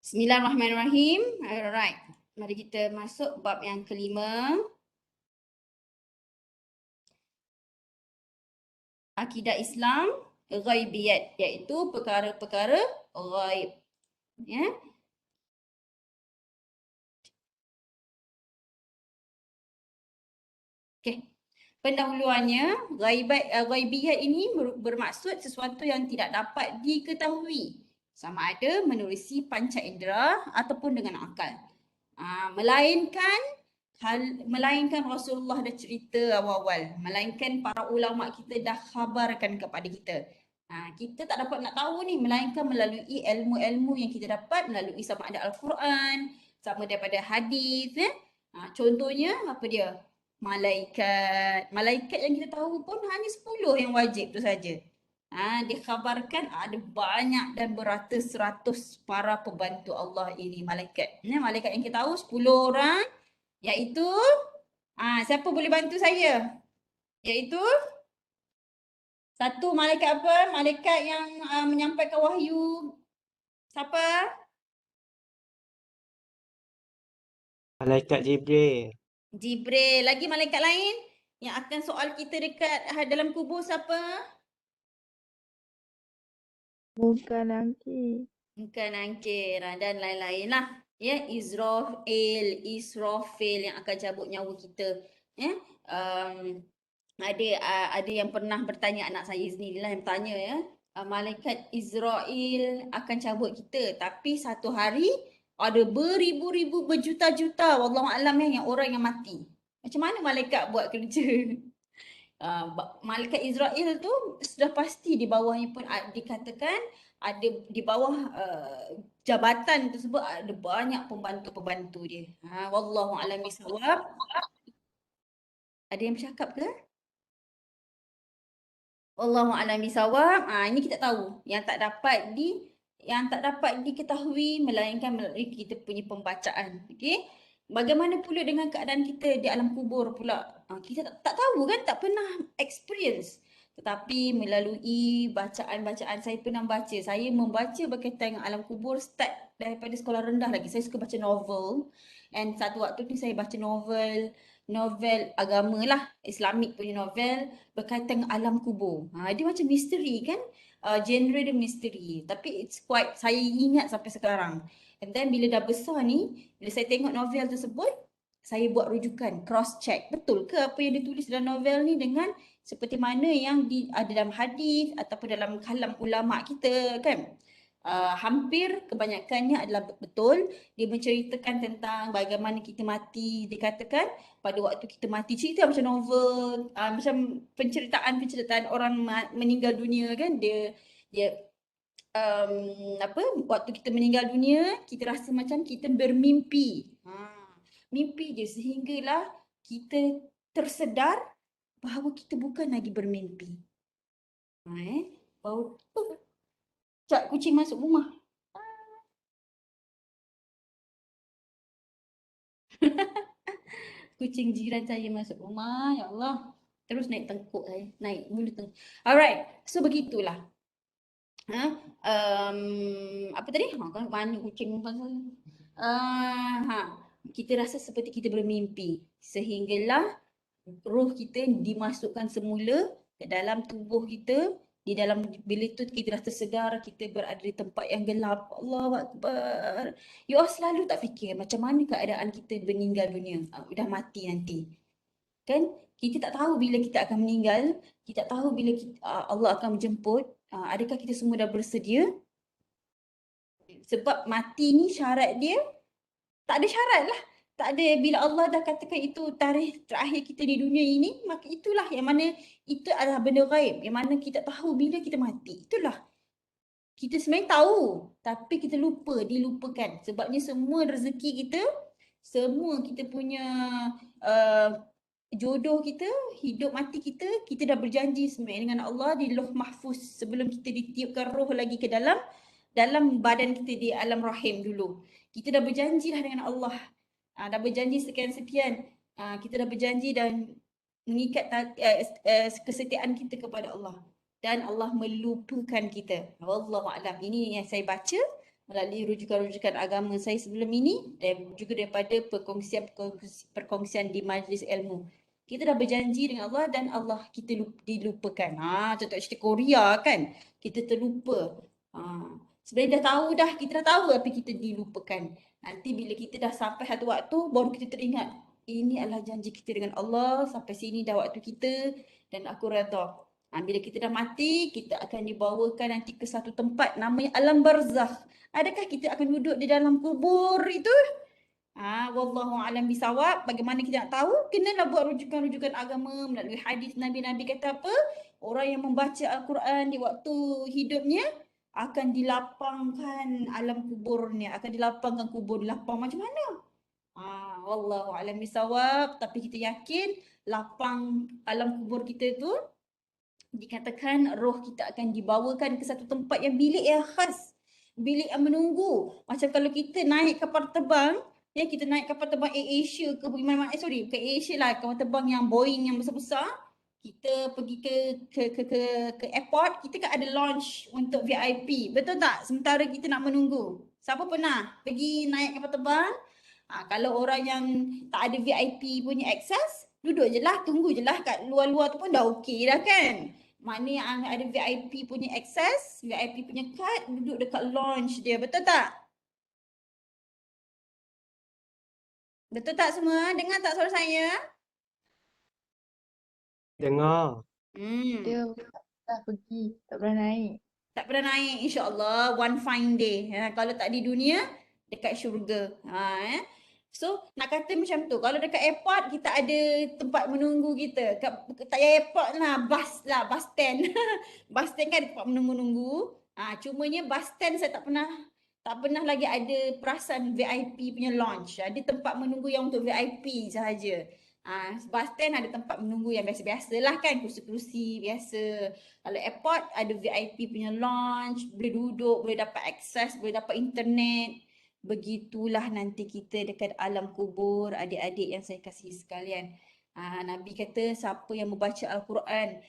Bismillahirrahmanirrahim. Alright. Mari kita masuk bab yang kelima. Akidah Islam ghaibiyat, iaitu perkara-perkara ghaib. Ya. Okey. Pendahuluannya, ghaibiyat ini bermaksud sesuatu yang tidak dapat diketahui, sama ada menerusi panca indera ataupun dengan akal. Melainkan Rasulullah dah cerita awal-awal, melainkan para ulama kita dah khabarkan kepada kita. Kita tak dapat nak tahu ni melainkan melalui ilmu-ilmu yang kita dapat melalui sama ada Al-Quran, sama daripada hadis. Contohnya apa dia? Malaikat. Malaikat yang kita tahu pun hanya 10 yang wajib tu saja. Dikhabarkan ada banyak dan beratus-ratus para pembantu Allah ini malaikat. Malaikat yang kita tahu 10 orang, iaitu siapa boleh bantu saya? Iaitu satu malaikat apa? Malaikat yang menyampaikan wahyu. Siapa? Malaikat Jibril. Jibril. Lagi malaikat lain yang akan soal kita dekat dalam kubur siapa? Bukan Angki. Bukan Angkir dan lain-lain lah. Ya, Israfil yang akan cabut nyawa kita. Ya, ada yang pernah bertanya, anak saya sendiri lah yang bertanya ya. Malaikat Israel akan cabut kita, tapi satu hari ada beribu-ribu, berjuta-juta wallahualam yang orang yang mati. Macam mana malaikat buat kerja? Malaikat Israel tu sudah pasti di bawahnya pun dikatakan ada di bawah jabatan tersebut ada banyak pembantu-pembantu dia. Wallahu a'lam bishawab. Ada yang bercakap ke? Wallahu a'lam bishawab. Ini kita tahu yang tak dapat diketahui melainkan melalui kita punya pembacaan. Okey. Bagaimana pula dengan keadaan kita di alam kubur pula? Kita tak tahu kan, tak pernah experience. Tetapi melalui bacaan-bacaan, saya pernah baca. Saya membaca berkaitan dengan alam kubur start daripada sekolah rendah lagi. Saya suka baca novel. And satu waktu ni saya baca novel agama lah, Islamik punya novel berkaitan dengan alam kubur. Dia macam misteri kan? Genre dia misteri. Tapi it's quite, saya ingat sampai sekarang. And then bila dah besar ni, bila saya tengok novel tersebut, saya buat rujukan, cross check. Betul ke apa yang ditulis dalam novel ni dengan seperti mana yang ada dalam hadis ataupun dalam kalam ulama kita kan? Hampir kebanyakannya adalah betul. Dia menceritakan tentang bagaimana kita mati. Dikatakan pada waktu kita mati, cerita macam novel, macam penceritaan orang meninggal dunia kan. Dia waktu kita meninggal dunia, kita rasa macam kita bermimpi. Mimpi je sehinggalah kita tersedar bahawa kita bukan lagi bermimpi. Baru cak kucing masuk rumah. Kucing jiran saya masuk rumah, ya Allah. Terus naik tengkuk saya, naik bulu tengkuk. Alright, so begitulah. Apa tadi? Kan mana kucing pasal? Kita rasa seperti kita bermimpi sehinggalah roh kita dimasukkan semula ke dalam tubuh kita. Di dalam bila tu kita rasa sedar kita berada di tempat yang gelap. Allahu Akbar. You all selalu tak fikir macam mana keadaan kita meninggal dunia, dah mati nanti. Kan kita tak tahu bila kita akan meninggal, kita tak tahu bila Allah akan menjemput. Adakah kita semua dah bersedia? Sebab mati ni syarat dia tak ada syarat lah. Tak ada, bila Allah dah katakan itu tarikh terakhir kita di dunia ini, maka itulah yang mana itu adalah benda gaib. Yang mana kita tahu bila kita mati. Itulah. Kita sebenarnya tahu, tapi kita lupa, dilupakan. Sebabnya semua rezeki kita, semua kita punya jodoh kita, hidup mati kita, kita dah berjanji sebenarnya dengan Allah di Lauh Mahfuz sebelum kita ditiupkan roh lagi ke dalam badan kita di alam rahim dulu. Kita dah berjanji lah dengan Allah. Dah berjanji sekian-sekian. Kita dah berjanji dan mengikat kesetiaan kita kepada Allah. Dan Allah melupakan kita. Wallahualam. Ini yang saya baca melalui rujukan-rujukan agama saya sebelum ini dan juga daripada perkongsian di majlis ilmu. Kita dah berjanji dengan Allah dan Allah kita dilupakan. Contoh cerita Korea kan. Kita terlupa. Sebenarnya kita dah tahu tapi kita dilupakan. Nanti bila kita dah sampai satu waktu baru kita teringat. Ini adalah janji kita dengan Allah. Sampai sini dah waktu kita dan aku redha. Bila kita dah mati, kita akan dibawakan nanti ke satu tempat namanya alam barzakh. Adakah kita akan duduk di dalam kubur itu? Wallahu alam bisawab. Bagaimana kita nak tahu? Kenalah buat rujukan-rujukan agama melalui hadis Nabi-Nabi kata apa? Orang yang membaca Al-Quran di waktu hidupnya akan dilapangkan alam kuburnya, akan dilapangkan kubur. Dilapang macam mana? Wallahu alam bisawab. Tapi kita yakin lapang alam kubur kita tu dikatakan roh kita akan dibawakan ke satu tempat yang bilik yang khas. Bilik yang menunggu. Macam kalau kita naik kapal terbang, kita naik kapal terbang AirAsia ke bukan AirAsia lah, kapal terbang yang Boeing yang besar-besar. Kita pergi ke airport, kita kan ada lounge untuk VIP. Betul tak? Sementara kita nak menunggu. Siapa pernah pergi naik kapal terbang? Kalau orang yang tak ada VIP punya akses, duduk je lah, tunggu je lah kat luar-luar tu pun dah okey dah kan. Mana yang ada VIP punya akses, VIP punya kad, duduk dekat lounge dia. Betul tak? Betul tak semua? Dengar tak suara saya? Dengar. Dia tak pergi, tak pernah naik. Tak pernah naik, insyaAllah one fine day. Kalau tak di dunia, dekat syurga. So nak kata macam tu, kalau dekat airport kita ada tempat menunggu kita. Tak payah airport lah, bus stand. Bus stand kan ada tempat menunggu-nunggu. Cumanya bus stand saya tak pernah lagi ada perasan VIP punya launch. Ada tempat menunggu yang untuk VIP sahaja. Bus stand ada tempat menunggu yang biasa-biasa lah kan, kerusi-kerusi biasa. Kalau airport ada VIP punya launch, boleh duduk, boleh dapat akses, boleh dapat internet. Begitulah nanti kita dekat alam kubur, adik-adik yang saya kasihi sekalian. Nabi kata siapa yang membaca Al-Quran,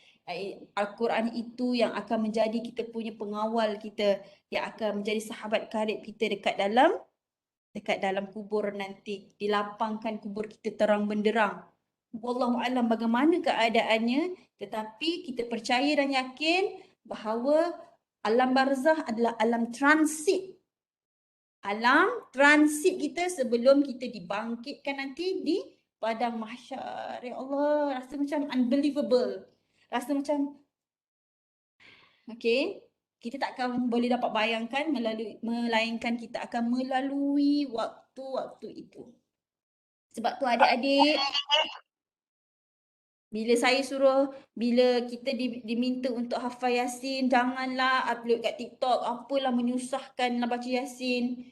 Al-Quran itu yang akan menjadi kita punya pengawal kita, yang akan menjadi sahabat karib kita dekat dalam kubur nanti. Dilapangkan kubur kita terang benderang. Wallahu alam bagaimana keadaannya, tetapi kita percaya dan yakin bahawa alam barzah adalah alam transit. Alam transit kita sebelum kita dibangkitkan nanti di padang mahsyar. Ya Allah, rasa macam unbelievable. Rasa macam kita takkan boleh dapat bayangkan melainkan kita akan melalui waktu-waktu itu. Sebab tu adik-adik, bila kita diminta untuk hafal Yasin, janganlah upload kat TikTok, apalah menyusahkan nak baca Yasin.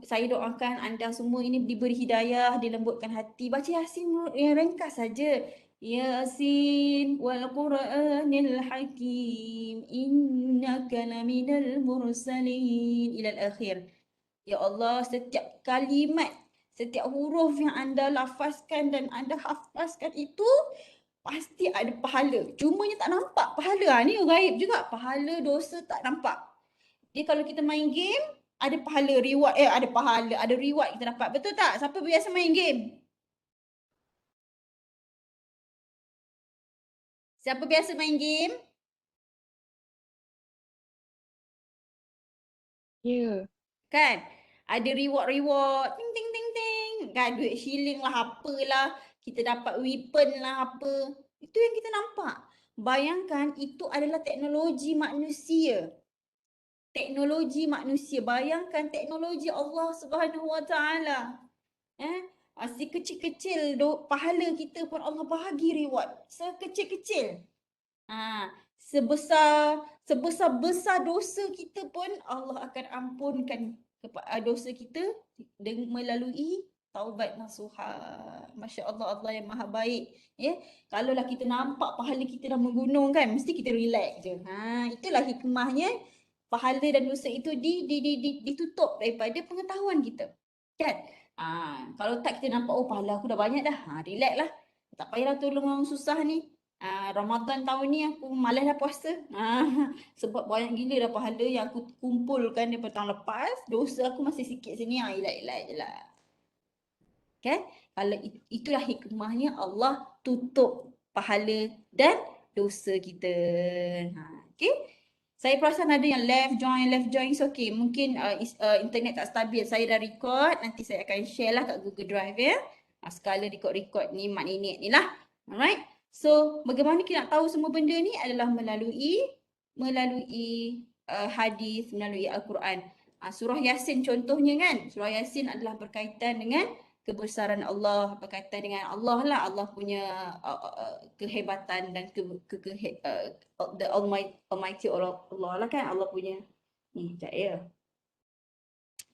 Saya doakan anda semua ini diberi hidayah, dilembutkan hati. Baca Yasin yang ringkas saja. Yasin wal Qur'anil Hakim innaka laminal mursalin ilal akhir. Ya Allah, setiap kalimat, setiap huruf yang anda lafazkan dan anda hafazkan itu pasti ada pahala. Cumanya tak nampak pahala. Ni gaib juga. Pahala dosa tak nampak. Jadi kalau kita main game, ada pahala, reward. Ada reward kita dapat. Betul tak? Siapa biasa main game? Siapa biasa main game? Ya. Kan? Ada reward. Ting, ting, ting, ting. Kan? Duit shilling lah, apalah. Kita dapat weapon lah, apa. Itu yang kita nampak. Bayangkan itu adalah teknologi manusia. Teknologi manusia. Bayangkan teknologi Allah Subhanahu Wa Taala. Si kecil-kecil pahala kita pun Allah bahagi reward. Sekecil-kecil. Sebesar-besar dosa kita pun Allah akan ampunkan dosa kita melalui taubat nasuha. Masya Allah, Allah yang maha baik. Kalaulah kita nampak pahala kita dah menggunung kan, mesti kita relax je. Itulah hikmahnya pahala dan dosa itu ditutup daripada pengetahuan kita. Kan? Kalau tak kita nampak, pahala aku dah banyak dah. Relax lah. Tak payahlah tolong orang susah ni. Ramadan tahun ni aku malas dah puasa. Sebab banyak gila dah pahala yang aku kumpulkan daripada tahun lepas. Dosa aku masih sikit sini. Elak-elak je lah. Kan? Kalau itulah hikmahnya Allah tutup pahala dan dosa kita. Okay? Saya perasan ada yang left join is okay. Mungkin internet tak stabil. Saya dah record. Nanti saya akan share lah kat Google Drive ya. Skala record ni mak nenek ni lah. Alright. So bagaimana kita nak tahu semua benda ni adalah melalui hadis, melalui Al-Quran. Surah Yasin contohnya kan. Surah Yasin adalah berkaitan dengan kebesaran Allah, berkaitan dengan Allah lah, Allah punya kehebatan dan the Almighty Allah lah kan, Allah punya ni, sekejap ya.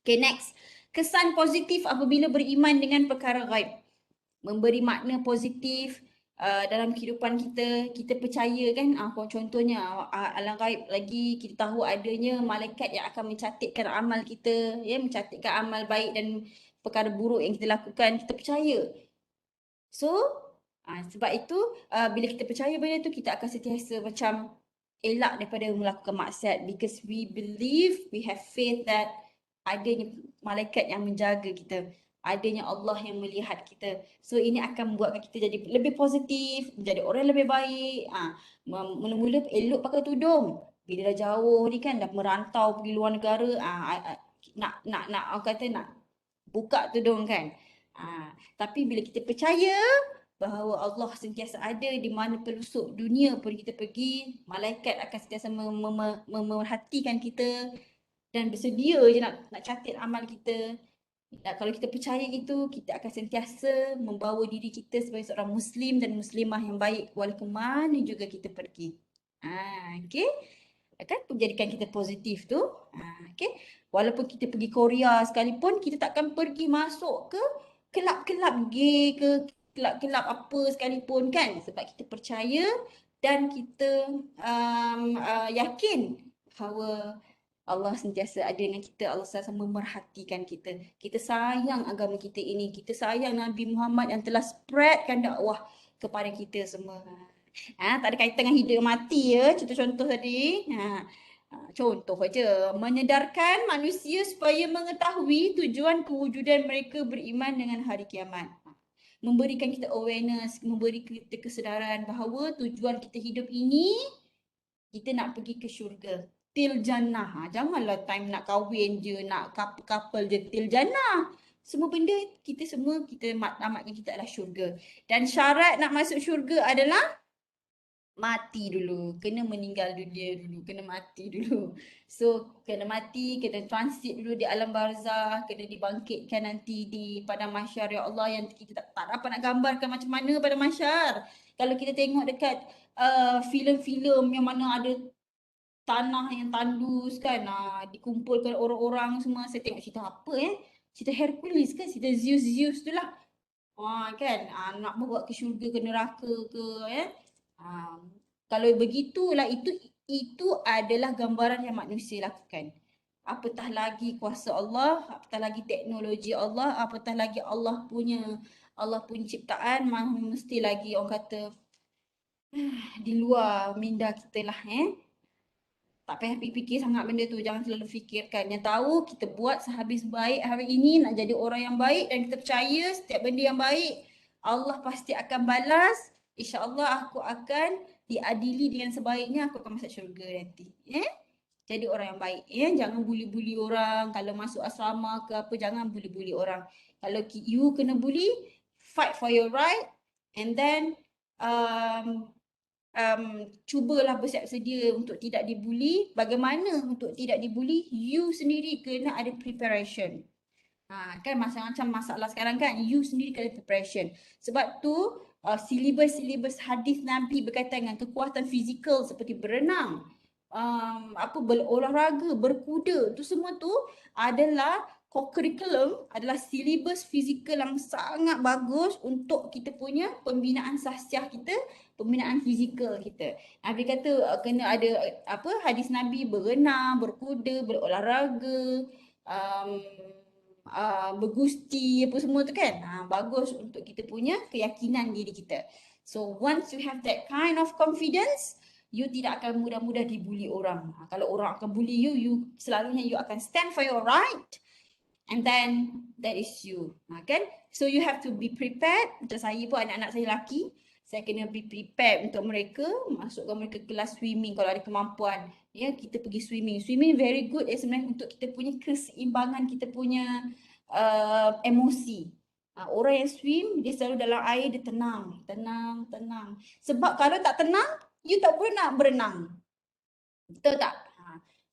Okay, next. Kesan positif apabila beriman dengan perkara ghaib. Memberi makna positif dalam kehidupan kita. Kita percaya kan, contohnya alam ghaib lagi, kita tahu adanya malaikat yang akan mencatatkan amal kita, ya, mencatatkan amal baik dan perkara buruk yang kita lakukan, kita percaya. So, sebab itu bila kita percaya benda tu, kita akan sentiasa macam elak daripada melakukan maksiat, because we believe, we have faith that adanya malaikat yang menjaga kita, adanya Allah yang melihat kita. So ini akan membuatkan kita jadi lebih positif, menjadi orang yang lebih baik. Mula-mula elok pakai tudung. Bila dah jauh ni kan, dah merantau pergi luar negara, nak orang kata nak buka tudung kan. Tapi bila kita percaya bahawa Allah sentiasa ada di mana pelosok dunia pun kita pergi, malaikat akan sentiasa memerhatikan kita dan bersedia je nak catat amal kita. Kalau kita percaya itu, kita akan sentiasa membawa diri kita sebagai seorang Muslim dan Muslimah yang baik walaupun mana juga kita pergi. Okay. Akan menjadikan kita positif tu. Okay. Walaupun kita pergi Korea sekalipun, kita takkan pergi masuk ke kelab-kelab gay ke kelab-kelab apa sekalipun kan. Sebab kita percaya dan kita yakin bahawa Allah sentiasa ada dengan kita, Allah sentiasa memerhatikan kita. Kita sayang agama kita ini, kita sayang Nabi Muhammad yang telah spreadkan dakwah kepada kita semua. Tak ada kaitan dengan hidup mati ya, contoh-contoh tadi. Contoh saja, menyedarkan manusia supaya mengetahui tujuan kewujudan mereka beriman dengan hari kiamat. Memberikan kita awareness, memberi kita kesedaran bahawa tujuan kita hidup ini, kita nak pergi ke syurga. Til jannah. Janganlah time nak kahwin je, nak couple je, til jannah. Semua benda kita namatkan kita adalah syurga. Dan syarat nak masuk syurga adalah mati dulu, kena meninggal dunia dulu, kena mati dulu. So, kena mati, kena transit dulu di alam barzah, kena dibangkitkan nanti di padang mahsyar, ya Allah, yang kita tak dapat nak gambarkan macam mana padang mahsyar. Kalau kita tengok dekat filem-filem yang mana ada tanah yang tandus kan, dikumpulkan orang-orang semua. Saya tengok cerita apa cerita Hercules kan, cerita Zeus tu lah. Kan, nak bawa ke syurga ke neraka ke kalau begitulah, itu adalah gambaran yang manusia lakukan. Apatah lagi kuasa Allah, apatah lagi teknologi Allah, apatah lagi Allah punya ciptaan, mesti lagi orang kata di luar minda kita lah. Tak payah fikir sangat benda tu, jangan selalu fikirkan. Yang tahu kita buat sehabis baik hari ini, nak jadi orang yang baik, dan kita percaya setiap benda yang baik Allah pasti akan balas. InsyaAllah aku akan diadili dengan sebaiknya, aku akan masuk syurga nanti. Jadi orang yang baik. Jangan bully-bully orang. Kalau masuk asrama ke apa, jangan bully-bully orang. Kalau you kena bully, fight for your right, and then cubalah bersiap sedia untuk tidak dibuli. Bagaimana untuk tidak dibuli? You sendiri kena ada preparation. Kan macam-macam masalah sekarang kan, you sendiri kena preparation. Sebab tu silibus hadis Nabi berkaitan dengan kekuatan fizikal seperti berenang, berolahraga, berkuda, tu semua tu adalah co-curriculum, adalah silibus fizikal yang sangat bagus untuk kita punya pembinaan sahsiah kita, pembinaan fizikal kita. Nabi kata kena ada hadis Nabi berenang, berkuda, berolahraga, bergusti apa semua tu kan. Bagus untuk kita punya keyakinan diri kita. So once you have that kind of confidence, you tidak akan mudah-mudah dibuli orang. Kalau orang akan bully you, selalunya you akan stand for your right. And then that is you. Kan? So you have to be prepared. Macam saya pun anak-anak saya lelaki, saya kena be prepared untuk mereka, masukkan mereka kelas swimming kalau ada kemampuan. Ya, kita pergi swimming. Swimming very good sebenarnya untuk kita punya keseimbangan, kita punya emosi. Orang yang swim, dia selalu dalam air, dia tenang. Sebab kalau tak tenang, you tak boleh nak berenang. Betul tak?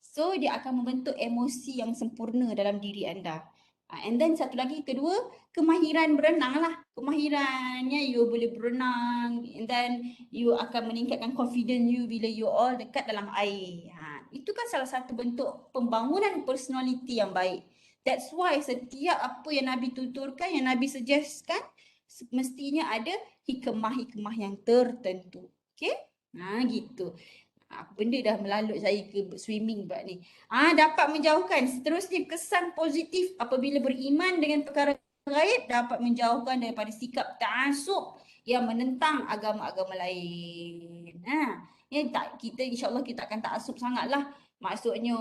So, dia akan membentuk emosi yang sempurna dalam diri anda. And then satu lagi, kedua, kemahiran berenang lah. Kemahirannya you boleh berenang, and then you akan meningkatkan confidence you bila you all dekat dalam air. Itu kan salah satu bentuk pembangunan personality yang baik. That's why setiap apa yang Nabi tuturkan, yang Nabi suggestkan, mestinya ada hikmah-hikmah yang tertentu. Okay? Gitu. Benda dah melalut saya ke swimming buat ni. Dapat menjauhkan. Seterusnya, kesan positif apabila beriman dengan perkara gaib dapat menjauhkan daripada sikap ta'assub yang menentang agama-agama lain. Kita insya-Allah kita akan ta'assub sangatlah. Maksudnya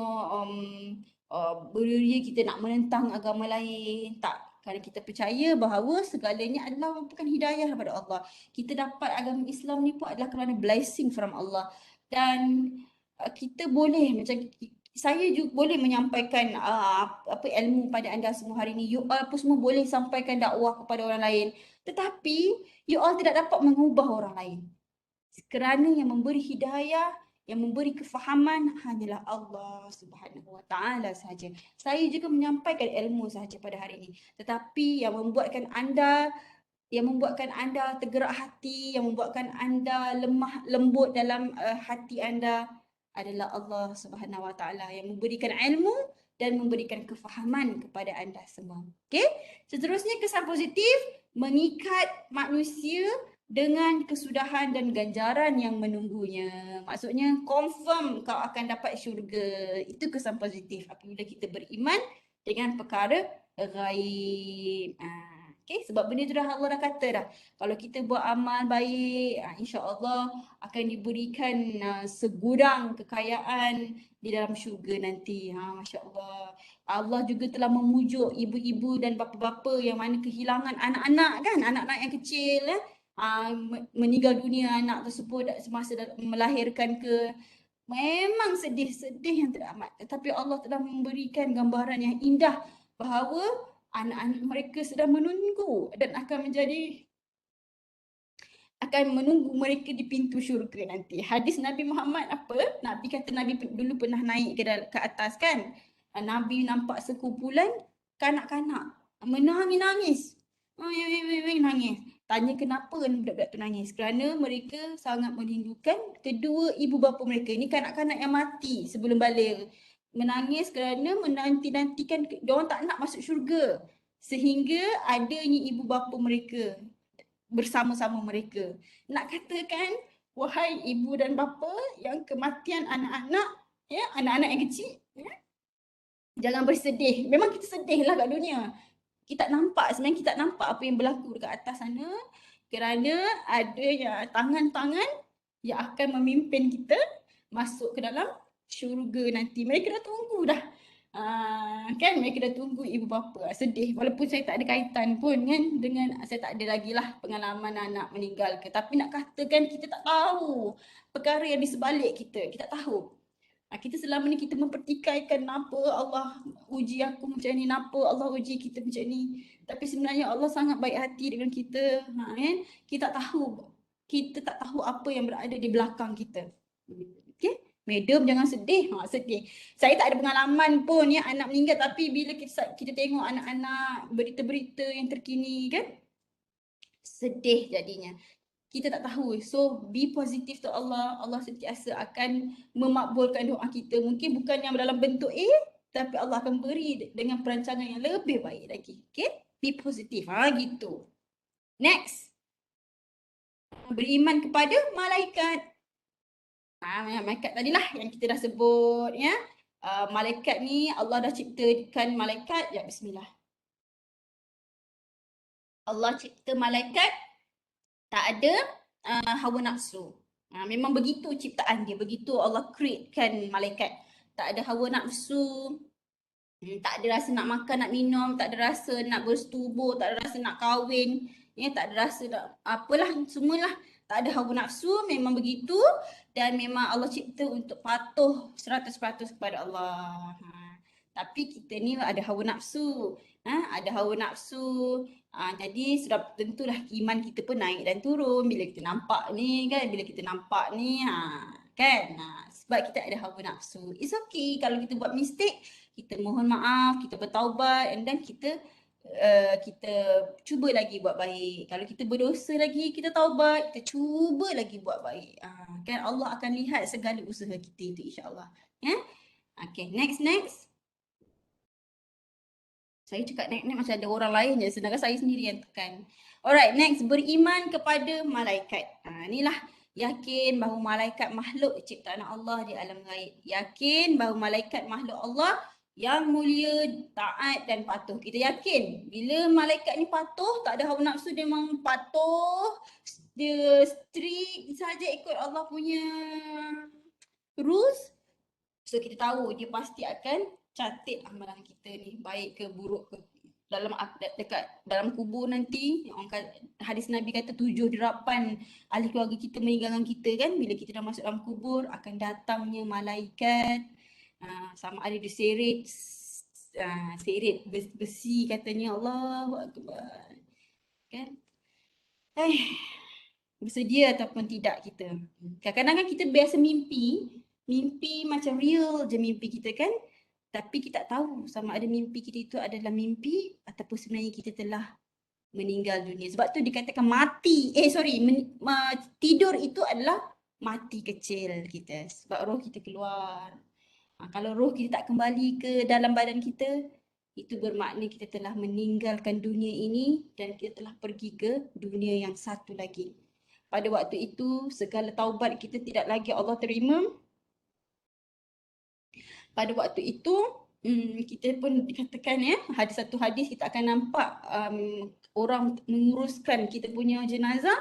berdiri kita nak menentang agama lain. Tak. Kerana kita percaya bahawa segalanya adalah merupakan hidayah daripada Allah. Kita dapat agama Islam ni pun adalah kerana blessing from Allah. Dan kita boleh, macam saya juga boleh menyampaikan ilmu pada anda semua hari ini. You all pun semua boleh sampaikan dakwah kepada orang lain. Tetapi you all tidak dapat mengubah orang lain. Kerana yang memberi hidayah, yang memberi kefahaman hanyalah Allah Subhanahu Wa Taala sahaja. Saya juga menyampaikan ilmu sahaja pada hari ini. Tetapi yang membuatkan anda tergerak hati, yang membuatkan anda lembut dalam hati anda adalah Allah Subhanahu Wa Taala yang memberikan ilmu dan memberikan kefahaman kepada anda semua. Okey? Seterusnya, kesan positif mengikat manusia dengan kesudahan dan ganjaran yang menunggunya. Maksudnya confirm kau akan dapat syurga. Itu kesan positif apabila kita beriman dengan perkara ghaib. Okay, sebab benda tu Allah dah kata dah. Kalau kita buat amal baik, insya-Allah akan diberikan segudang kekayaan di dalam syurga nanti. Masya-Allah. Allah juga telah memujuk ibu-ibu dan bapa-bapa yang mana kehilangan anak-anak kan, anak-anak yang kecil meninggal dunia anak tersebut semasa melahirkan ke. Memang sedih yang teramat. Tetapi Allah telah memberikan gambaran yang indah bahawa anak-anak mereka sedang menunggu dan akan menunggu mereka di pintu syurga nanti. Hadis Nabi Muhammad apa? Nabi kata Nabi dulu pernah naik ke atas kan. Nabi nampak sekumpulan kanak-kanak menangis. Nangis. Tanya kenapa budak-budak tu nangis? Kerana mereka sangat merindukan kedua ibu bapa mereka. Ini kanak-kanak yang mati sebelum balik. Menangis kerana menanti-nantikan, diorang tak nak masuk syurga. Sehingga adanya ibu bapa mereka bersama-sama mereka. Nak katakan, wahai ibu dan bapa yang kematian anak-anak, anak-anak yang kecil, jangan bersedih. Memang kita sedih lah kat dunia. Kita sebenarnya kita tak nampak apa yang berlaku dekat atas sana. Kerana adanya tangan-tangan yang akan memimpin kita masuk ke dalam syurga nanti. Mereka dah tunggu dah. Kan mereka dah tunggu ibu bapa. Sedih walaupun saya tak ada kaitan pun kan dengan, saya tak ada lagi lah pengalaman anak meninggal ke. Tapi nak katakan kita tak tahu perkara yang di sebalik kita. Kita tak tahu. Kita selama ni kita mempertikaikan kenapa Allah uji aku macam ni, kenapa Allah uji kita macam ni. Tapi sebenarnya Allah sangat baik hati dengan kita. Kan? Kita tak tahu apa yang berada di belakang kita. Okay? Medium jangan sedih. Sedih. Saya tak ada pengalaman pun anak meninggal, tapi bila kita tengok anak-anak berita-berita yang terkini kan, sedih jadinya. Kita tak tahu. So be positive to Allah. Allah sentiasa akan memakbulkan doa kita. Mungkin bukan yang dalam bentuk A, tapi Allah akan beri dengan perancangan yang lebih baik lagi. Okay? Be positive. Gitu. Next. Beriman kepada malaikat. Malaikat tadilah yang kita dah sebut ya. Malaikat ni Allah dah ciptakan malaikat. Ya, bismillah. Allah cipta malaikat tak ada hawa nafsu. Memang begitu ciptaan dia, begitu Allah createkan malaikat. Tak ada hawa nafsu, tak ada rasa nak makan, nak minum, tak ada rasa nak bersetubuh, tak ada rasa nak kahwin, tak ada rasa nak apalah, semualah. Tak ada hawa nafsu, memang begitu. Dan memang Allah cipta untuk patuh 100% kepada Allah. Tapi kita ni ada hawa nafsu. Ada hawa nafsu. Jadi sudah tentulah iman kita pun naik dan turun bila kita nampak ni kan, bila kita nampak ni kan. Sebab kita ada hawa nafsu. It's okay kalau kita buat mistake, kita mohon maaf, kita bertaubat, and then kita cuba lagi buat baik. Kalau kita berdosa lagi, kita taubat, kita cuba lagi buat baik. Kan Allah akan lihat segala usaha kita itu, insya-Allah. Okay, next. Saya cakap next macam ada orang lain je, sedangkan saya sendiri yang tekan. Alright, next, beriman kepada malaikat. Inilah yakin bahawa malaikat makhluk ciptaan Allah di alam gaib. Yakin bahawa malaikat makhluk Allah yang mulia, taat dan patuh. Kita yakin bila malaikat ni patuh, tak ada hawa nafsu, dia memang patuh, dia strict saja ikut Allah punya rules. So kita tahu dia pasti akan catat amalan kita ni, baik ke buruk ke. Dalam kubur nanti, hadis Nabi kata 7 derapan ahli keluarga kita meninggalkan kita kan. Bila kita dah masuk dalam kubur, akan datangnya malaikat, sama ada diseret besi katanya. Allahu Akbar. Kan? Bersedia ataupun tidak kita. Kadang-kadang kan kita biasa mimpi macam real je mimpi kita kan. Tapi kita tak tahu sama ada mimpi kita itu adalah mimpi ataupun sebenarnya kita telah meninggal dunia. Sebab tu dikatakan tidur itu adalah mati kecil kita. Sebab roh kita keluar. Kalau roh kita tak kembali ke dalam badan kita, itu bermakna kita telah meninggalkan dunia ini dan kita telah pergi ke dunia yang satu lagi. Pada waktu itu, segala taubat kita tidak lagi Allah terima. Pada waktu itu, kita pun dikatakan ada satu hadis kita akan nampak orang menguruskan kita punya jenazah.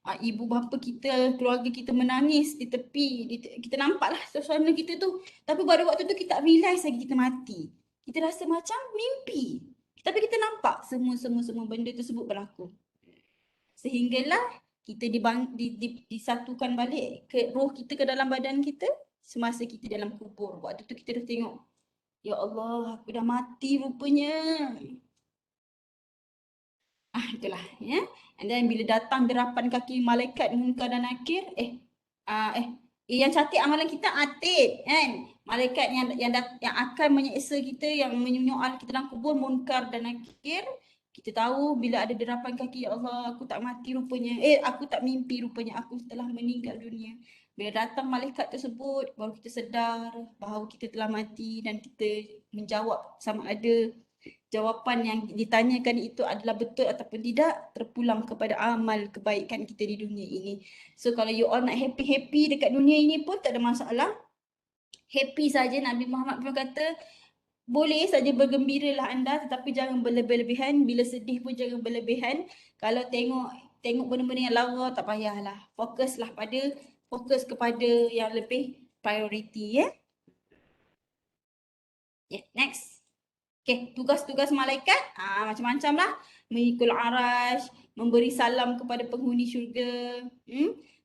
Ibu bapa kita, keluarga kita menangis di tepi. Kita nampaklah suasana kita tu. Tapi pada waktu tu kita tak realise lagi kita mati. Kita rasa macam mimpi. Tapi kita nampak semua benda tersebut berlaku. Sehinggalah kita disatukan balik ke roh kita ke dalam badan kita semasa kita dalam kubur. Waktu tu kita dah tengok, ya Allah, aku dah mati rupanya. Itulah And then bila datang derapan kaki malaikat Munkar dan Nakir, yang catat amalan kita atid kan. Malaikat yang akan menyeksa kita, yang menyoal kita dalam kubur, Munkar dan Nakir. Kita tahu bila ada derapan kaki, ya Allah, aku tak mati rupanya. Aku tak mimpi rupanya, aku telah meninggal dunia. Bila datang malaikat tersebut, baru kita sedar bahawa kita telah mati dan kita menjawab sama ada jawapan yang ditanyakan itu adalah betul ataupun tidak, terpulang kepada amal kebaikan kita di dunia ini. So kalau you all nak happy-happy dekat dunia ini pun tak ada masalah. Happy saja. Nabi Muhammad pun kata, boleh saja bergembiralah anda tetapi jangan berlebih-lebihan. Bila sedih pun jangan berlebihan. Kalau tengok benda-benda yang lara, tak payahlah. Fokus kepada yang lebih priority next. Okay, tugas-tugas malaikat macam-macam lah. Mengikul arash, memberi salam kepada penghuni syurga,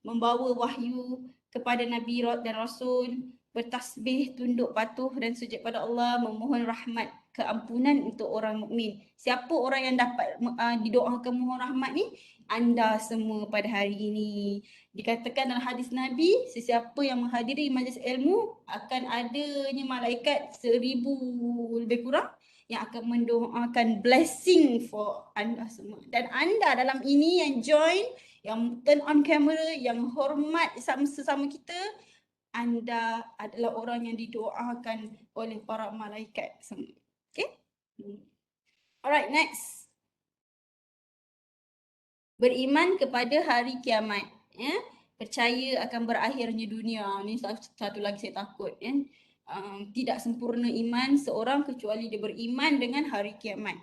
membawa wahyu kepada Nabi dan Rasul, bertasbih, tunduk patuh dan sujud pada Allah, memohon rahmat, keampunan untuk orang mukmin. Siapa orang yang dapat didoakan mohon rahmat ni? Anda semua pada hari ini. Dikatakan dalam hadis Nabi, sesiapa yang menghadiri majlis ilmu akan adanya malaikat 1000 lebih kurang yang akan mendoakan blessing for anda semua. Dan anda dalam ini yang join, yang turn on camera, yang hormat sesama kita, anda adalah orang yang didoakan oleh para malaikat semua. Okay? Alright, next. Beriman kepada hari kiamat. Percaya akan berakhirnya dunia. Ini satu lagi saya takut. Tidak sempurna iman seorang kecuali dia beriman dengan hari kiamat.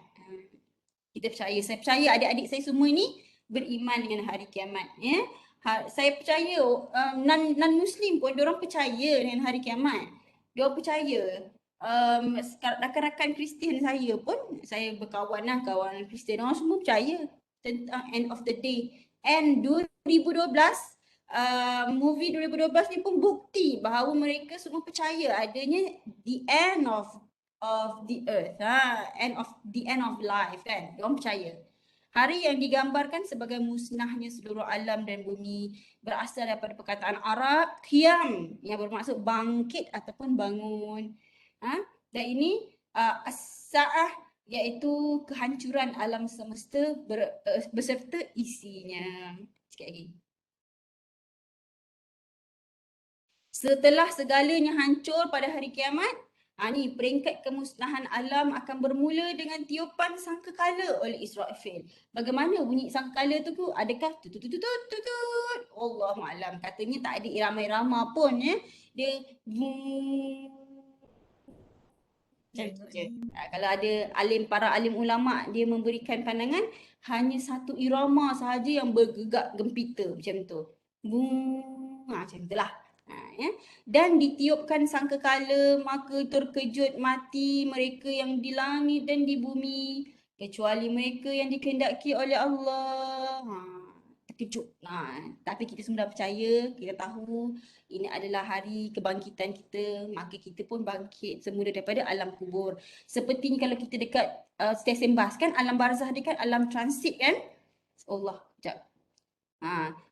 Kita percaya. Saya percaya adik-adik saya semua ni beriman dengan hari kiamat. Saya percaya non Muslim pun diorang percaya dengan hari kiamat. Diorang percaya. Rakan-rakan Kristian saya pun, saya berkawan lah, kawan Kristian, orang semua percaya tentang end of the day. And 2012, movie 2012 ni pun bukti bahawa mereka semua percaya adanya the end of the earth, the end of life kan. Diorang percaya. Hari yang digambarkan sebagai musnahnya seluruh alam dan bumi berasal daripada perkataan Arab qiyam yang bermaksud bangkit ataupun bangun. Dan ini as-sa'ah iaitu kehancuran alam semesta beserta isinya. Sikit lagi. Setelah segalanya hancur pada hari kiamat, ni peringkat kemusnahan alam akan bermula dengan tiupan sangkakala oleh Israfil. Bagaimana bunyi sangkakala tu? Adakah tutut? Allahualam. Katanya tak ada irama-irama pun ya. Dia kalau ada para alim ulama dia memberikan pandangan hanya satu irama sahaja yang bergegak gempita macam tu. Macam itulah. Ya. Dan ditiupkan sangkakala maka terkejut mati mereka yang di langit dan di bumi kecuali mereka yang dikehendaki oleh Allah. Terkejut. Tapi kita semua dah percaya, kita tahu ini adalah hari kebangkitan kita, maka kita pun bangkit semula daripada alam kubur. Sepertinya kalau kita dekat stesen bas kan, alam barzah dia kan alam transit kan? Allah, sekejap.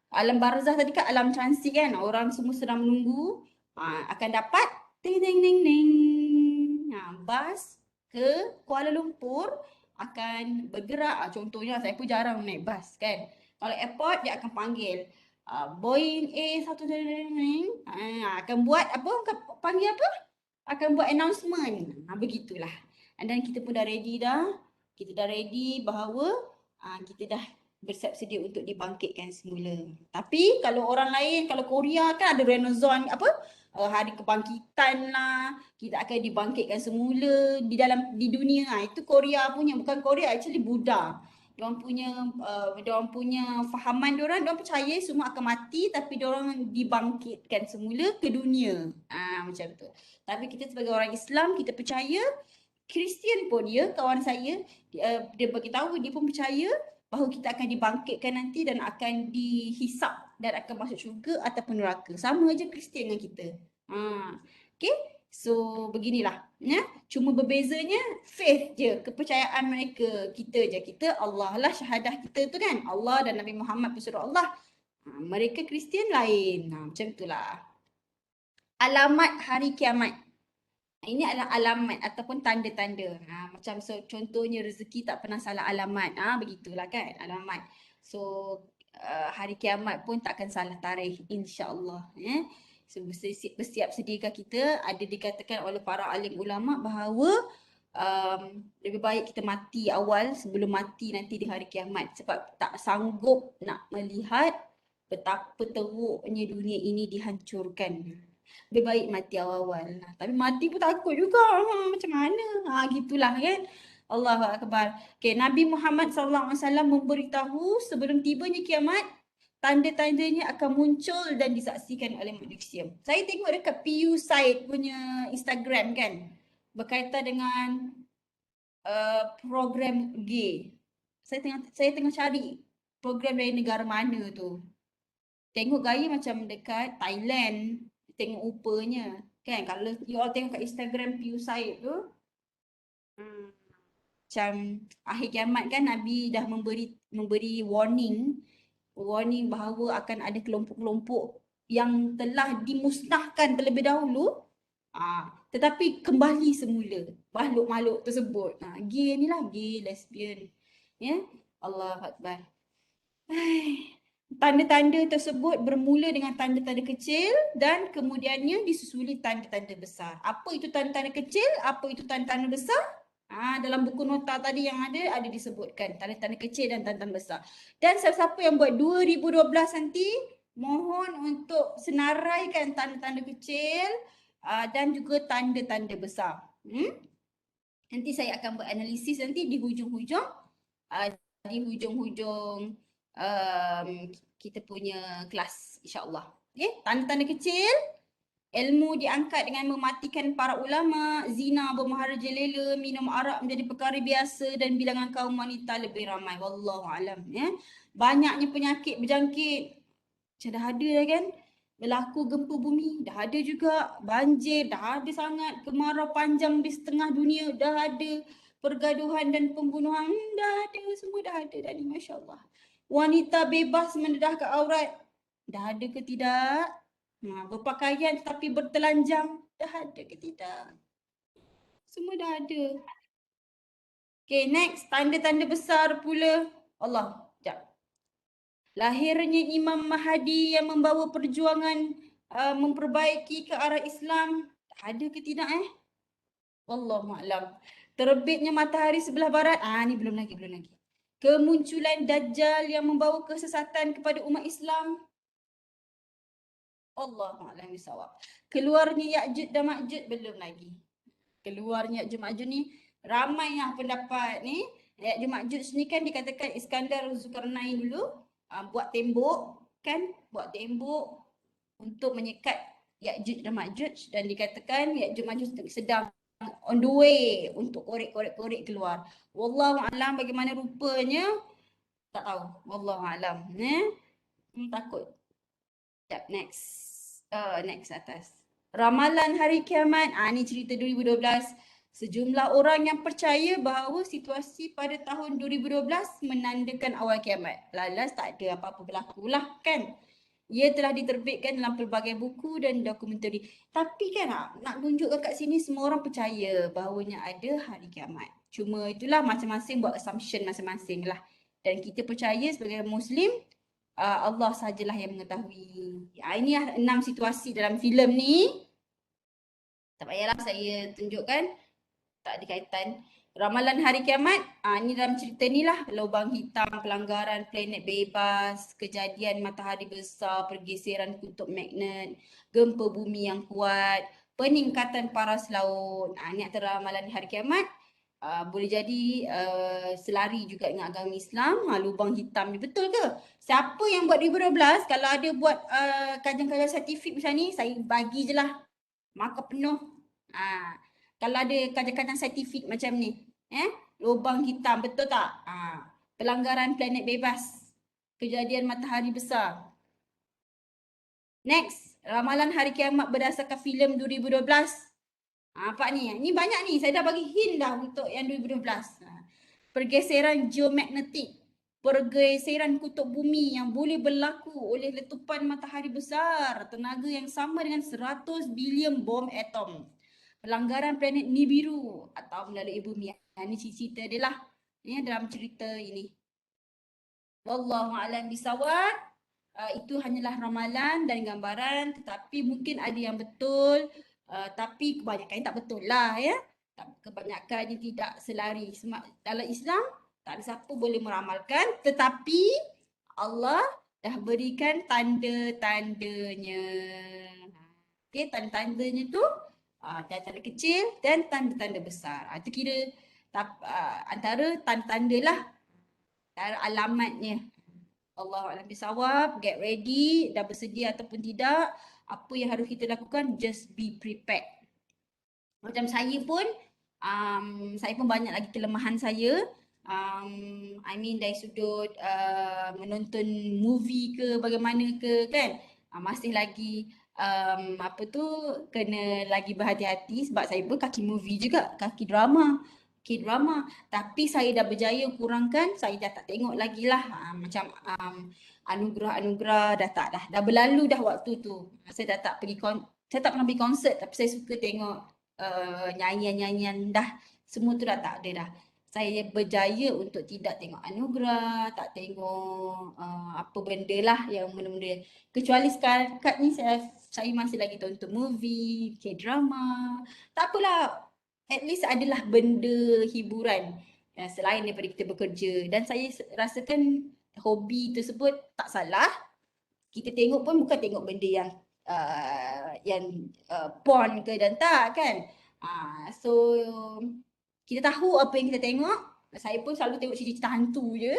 Alam barzah tadi kan alam transit kan, orang semua sedang menunggu akan dapat ting ting ting ting. Bas ke Kuala Lumpur akan bergerak. Contohnya saya pun jarang naik bas kan. Kalau airport dia akan panggil Boeing A320 akan buat apa? Panggil apa? Akan buat announcement. Begitulah. Dan kita pun dah ready dah. Kita dah ready bahawa kita dah bersiap sedia untuk dibangkitkan semula. Tapi kalau orang lain, kalau Korea kan ada Renaissance hari kebangkitan lah, kita akan dibangkitkan semula di dunia. Itu Korea punya, bukan Korea, actually Buddha. Diorang punya fahaman diorang percaya semua akan mati tapi diorang dibangkitkan semula ke dunia. Macam tu. Tapi kita sebagai orang Islam, kita percaya. Kristian pun kawan saya, dia beritahu dia pun percaya bahawa kita akan dibangkitkan nanti dan akan dihisap dan akan masuk syurga ataupun neraka. Sama aja Kristian dengan kita. Okay. So beginilah. Ya. Cuma berbezanya faith je, kepercayaan mereka. Kita Allah lah syahadah kita tu kan. Allah dan Nabi Muhammad pesuruh Allah. Mereka Kristian lain. Macam itulah. Alamat hari kiamat. Ini adalah alamat ataupun tanda-tanda. Macam contohnya rezeki tak pernah salah alamat. Begitulah kan alamat. So hari kiamat pun takkan salah tarikh insya-Allah. So bersiap sediakah kita. Ada dikatakan oleh para alim ulama bahawa lebih baik kita mati awal sebelum mati nanti di hari kiamat. Sebab tak sanggup nak melihat betapa teruknya dunia ini dihancurkan. Lebih baik mati awal-awal. Tapi mati pun takut juga. Macam mana? Gitulah kan. Allahu Akbar. Okay, Nabi Muhammad SAW memberitahu sebelum tibanya kiamat, tanda-tandanya akan muncul dan disaksikan oleh manusia. Saya tengok dekat PU Said punya Instagram kan. Berkaitan dengan program gay. Saya tengah cari program dari negara mana tu. Tengok gaya macam dekat Thailand. Tengok upanya kan. Kalau you all tengok kat Instagram PU Said tu macam akhir kiamat kan, Nabi dah memberi warning bahawa akan ada kelompok-kelompok yang telah dimusnahkan terlebih dahulu tetapi kembali semula makhluk-makhluk tersebut. Gay ni lah, gay, lesbian. Ya, Allahu Akbar. Tanda-tanda tersebut bermula dengan tanda-tanda kecil dan kemudiannya disusuli tanda-tanda besar. Apa itu tanda-tanda kecil? Apa itu tanda-tanda besar? Dalam buku nota tadi yang ada disebutkan tanda-tanda kecil dan tanda-tanda besar. Dan siapa-siapa yang buat 2012 nanti, mohon untuk senaraikan tanda-tanda kecil dan juga tanda-tanda besar. Nanti saya akan beranalisis nanti di hujung-hujung kita punya kelas insya-Allah. Okey, tanda-tanda kecil, ilmu diangkat dengan mematikan para ulama, zina bermaharajalela, minum arak menjadi perkara biasa dan bilangan kaum wanita lebih ramai. Wallahu alam ya. Banyaknya penyakit berjangkit. Macam dah ada dah kan? Berlaku gempa bumi, dah ada juga. Banjir, dah ada sangat. Kemarau panjang di setengah dunia, dah ada. Pergaduhan dan pembunuhan, dah ada. Semua dah ada dah ni, Masya Allah. Wanita bebas mendedahkan aurat, dah ada ke tidak? Berpakaian tetapi bertelanjang, dah ada ke tidak? Semua dah ada. Okay, next. Tanda-tanda besar pula. Allah, sekejap. Lahirnya Imam Mahdi yang membawa perjuangan memperbaiki ke arah Islam. Ada ke tidak Wallahualam. Terbitnya matahari sebelah barat. Ni belum lagi. Kemunculan Dajjal yang membawa kesesatan kepada umat Islam. Allahualam bisawab. Keluarnya Ya'juj dan Ma'juj belum lagi. Keluarnya Ya'juj Ma'juj ni ramai yang pendapat ni. Ya'juj Ma'juj ni kan dikatakan Iskandar Zulkarnain dulu buat tembok untuk menyekat Ya'juj dan Ma'juj, dan dikatakan Ya'juj Ma'juj sedang on the way untuk korek keluar. Wallahu alam bagaimana rupanya tak tahu. Wallahu alam. Takut. Sekejap, next atas. Ramalan hari kiamat. Ni cerita 2012. Sejumlah orang yang percaya bahawa situasi pada tahun 2012 menandakan awal kiamat. Lalas tak ada apa-apa berlaku lah kan. Ia telah diterbitkan dalam pelbagai buku dan dokumentari. Tapi kan nak tunjukkan kat sini semua orang percaya bahawanya ada hari kiamat. Cuma itulah masing-masing buat assumption masing-masing lah. Dan kita percaya sebagai Muslim, Allah sajalah yang mengetahui. Ini 6 situasi dalam filem ni. Tak payahlah saya tunjukkan. Tak ada kaitan. Ramalan hari kiamat, ni dalam cerita ni lah. Lubang hitam, pelanggaran planet bebas, kejadian matahari besar, pergeseran kutub magnet, gempa bumi yang kuat, peningkatan paras laut. Ni antara ramalan hari kiamat. Boleh jadi selari juga dengan agama Islam. Lubang hitam ni betul ke? Siapa yang buat 2012, kalau ada buat kajian-kajian saintifik macam ni, saya bagi je lah. Maka penuh. Kalau ada kajian-kajian saintifik macam ni, lubang hitam, betul tak? Pelanggaran planet bebas, kejadian matahari besar. Next, ramalan hari kiamat berdasarkan filem 2012. Nampak ni? Ni banyak ni, saya dah bagi hint dah untuk yang 2012. Pergeseran geomagnetik, pergeseran kutub bumi yang boleh berlaku oleh letupan matahari besar, tenaga yang sama dengan 100 bilion bom atom. Pelanggaran planet Nibiru atau melalui bumi. Ini cerita dia lah. Dalam cerita ini. Wallahualam bisawab. Itu hanyalah ramalan dan gambaran, tetapi mungkin ada yang betul, tapi kebanyakan tak betul lah ya. Kebanyakan tidak selari. Dalam Islam tak ada siapa boleh meramalkan, tetapi Allah dah berikan tanda-tandanya. Okey, tanda-tandanya tu tanda-tanda kecil dan tanda-tanda besar. Itu kira antara tanda-tanda lah, antara alamatnya. Allahualam bisawab. Get ready, dah bersedia ataupun tidak. Apa yang harus kita lakukan, just be prepared. Macam saya pun banyak lagi kelemahan saya. Dari sudut menonton movie ke bagaimana ke kan. Masih lagi kena lagi berhati-hati sebab saya pun kaki movie juga, kaki drama. Tapi saya dah berjaya kurangkan, saya dah tak tengok lagi lah. Macam anugerah-anugerah dah berlalu dah waktu tu. Saya dah tak pergi saya tak pernah pergi konsert, tapi saya suka tengok nyanyian-nyanyian dah. Semua tu dah tak ada dah. Saya berjaya untuk tidak tengok anugerah, tak tengok apa benda lah yang benda-benda. Kecuali sekarang ni saya masih lagi tonton movie, K-drama. Tak apalah, at least adalah benda hiburan selain daripada kita bekerja. Dan saya rasakan hobi tersebut tak salah. Kita tengok pun bukan tengok benda yang porn ke dan tak kan. So kita tahu apa yang kita tengok, Saya pun selalu tengok cerita hantu je.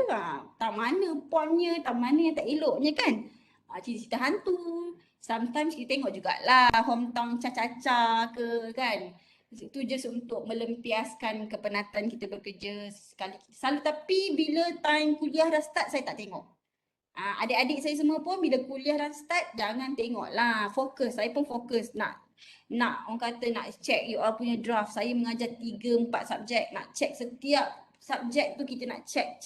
Tak mana pointnya, tak mana yang tak eloknya kan. Cerita hantu. Sometimes kita tengok jugalah hometown Cha-Cha-Cha ke kan. Itu just untuk melempiaskan kepenatan kita bekerja sekali. Selalu, tapi bila time kuliah dah start, saya tak tengok. Adik-adik saya semua pun bila kuliah dah start, jangan tengok lah. Fokus, saya pun fokus nak orang kata nak check you all punya draft. Saya mengajar 3-4 subjek, nak check setiap subjek tu kita nak check.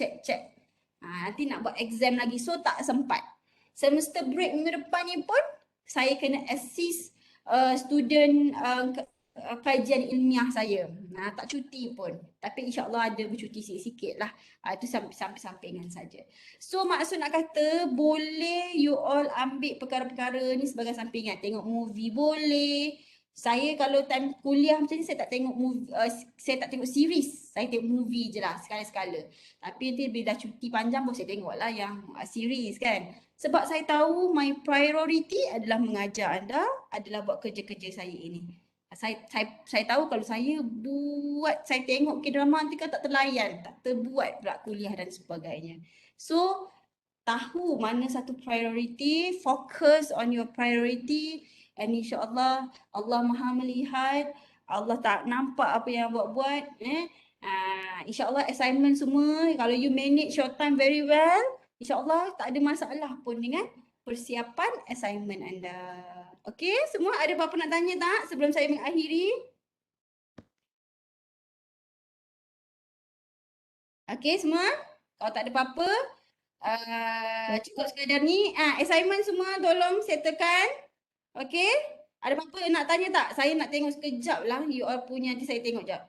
Nanti nak buat exam lagi, so tak sempat. Semester break minggu depan ni pun saya kena assist student kajian ilmiah saya. Tak cuti pun. Tapi insyaAllah ada bercuti sikit-sikit lah. Itu sampingan saja. So maksud nak kata boleh you all ambil perkara-perkara ni sebagai sampingan. Tengok movie boleh. Saya kalau time kuliah macam ni saya tak tengok movie, saya tak tengok series. Saya tengok movie je lah sekala-sekala. Tapi nanti bila dah cuti panjang baru saya tengok lah yang series kan. Sebab saya tahu my priority adalah mengajar anda, adalah buat kerja-kerja saya ini. Saya tahu kalau saya tengok K-drama nanti kan tak terlayan, tak terbuat pula kuliah dan sebagainya. So, tahu mana satu priority, focus on your priority, and insyaAllah Allah Maha melihat, Allah tak nampak apa yang buat. InsyaAllah assignment semua, kalau you manage your time very well, InsyaAllah tak ada masalah pun dengan persiapan assignment anda. Okey, semua ada apa-apa nak tanya tak sebelum saya mengakhiri? Okey semua? Kalau tak ada apa-apa, cukup sekadar ni. Assignment semua tolong settlekan. Okey? Ada apa-apa nak tanya tak? Saya nak tengok sekejap lah you all punya, nanti saya tengok sekejap.